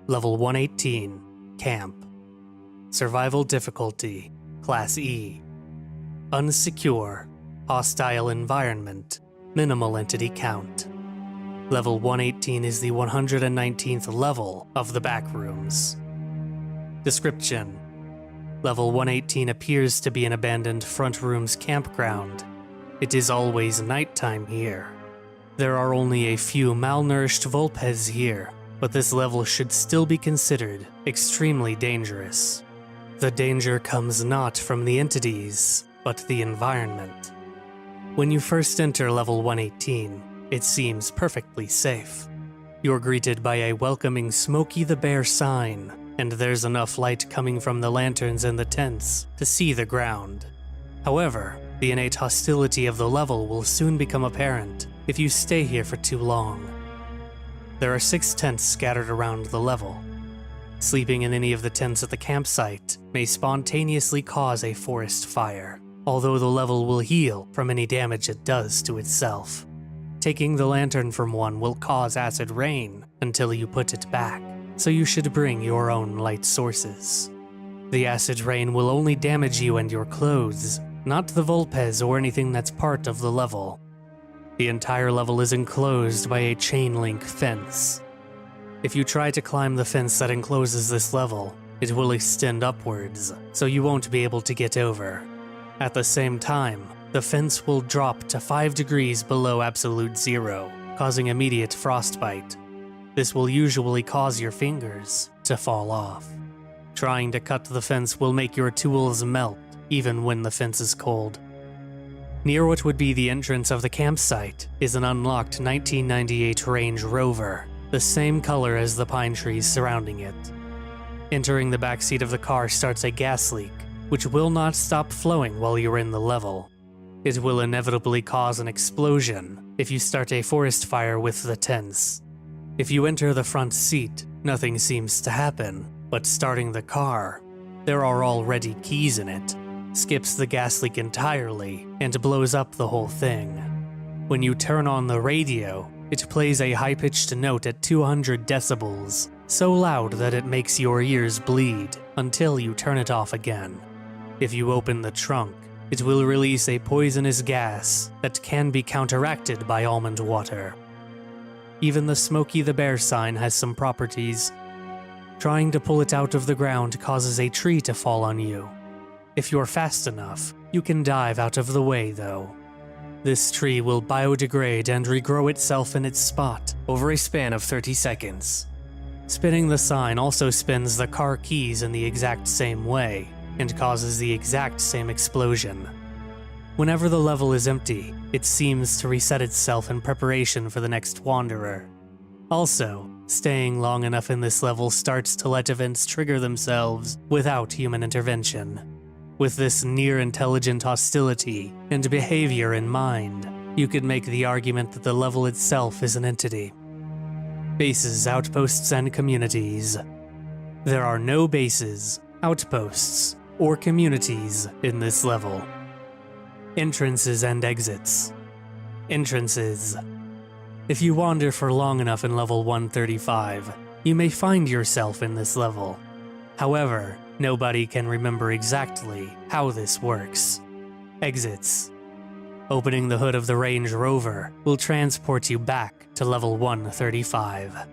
Level 118, Camp. Survival difficulty, Class E. Unsecure, hostile environment, minimal entity count. Level 118 is the 119th level of the Backrooms. Description: Level 118 appears to be an abandoned front room's campground. It is always nighttime here. There are only a few malnourished Vulpes here, but this level should still be considered extremely dangerous. The danger comes not from the entities, but the environment. When you first enter level 118, it seems perfectly safe. You're greeted by a welcoming Smokey the Bear sign, and there's enough light coming from the lanterns and the tents to see the ground. However, the innate hostility of the level will soon become apparent if you stay here for too long. There are 6 tents scattered around the level. Sleeping in any of the tents at the campsite may spontaneously cause a forest fire, although the level will heal from any damage it does to itself. Taking the lantern from one will cause acid rain until you put it back, so you should bring your own light sources. The acid rain will only damage you and your clothes, not the Vulpes or anything that's part of the level. The entire level is enclosed by a chain link fence. If you try to climb the fence that encloses this level, it will extend upwards, so you won't be able to get over. At the same time, the fence will drop to 5 degrees below absolute zero, causing immediate frostbite. This will usually cause your fingers to fall off. Trying to cut the fence will make your tools melt, even when the fence is cold. Near what would be the entrance of the campsite is an unlocked 1998 Range Rover, the same color as the pine trees surrounding it. Entering the backseat of the car starts a gas leak, which will not stop flowing while you're in the level. It will inevitably cause an explosion if you start a forest fire with the tents. If you enter the front seat, nothing seems to happen, but starting the car, there are already keys in it, skips the gas leak entirely and blows up the whole thing. When you turn on the radio, it plays a high-pitched note at 200 decibels, so loud that it makes your ears bleed until you turn it off again. If you open the trunk, it will release a poisonous gas that can be counteracted by almond water. Even the Smokey the Bear sign has some properties. Trying to pull it out of the ground causes a tree to fall on you. If you're fast enough, you can dive out of the way though. This tree will biodegrade and regrow itself in its spot over a span of 30 seconds. Spinning the sign also spins the car keys in the exact same way, and causes the exact same explosion. Whenever the level is empty, it seems to reset itself in preparation for the next wanderer. Also, staying long enough in this level starts to let events trigger themselves without human intervention. With this near-intelligent hostility and behavior in mind, you could make the argument that the level itself is an entity. Bases, outposts, and communities. There are no bases, outposts, or communities in this level. Entrances and exits. Entrances. If you wander for long enough in level 135, you may find yourself in this level. However, nobody can remember exactly how this works. Exits. Opening the hood of the Range Rover will transport you back to level 135.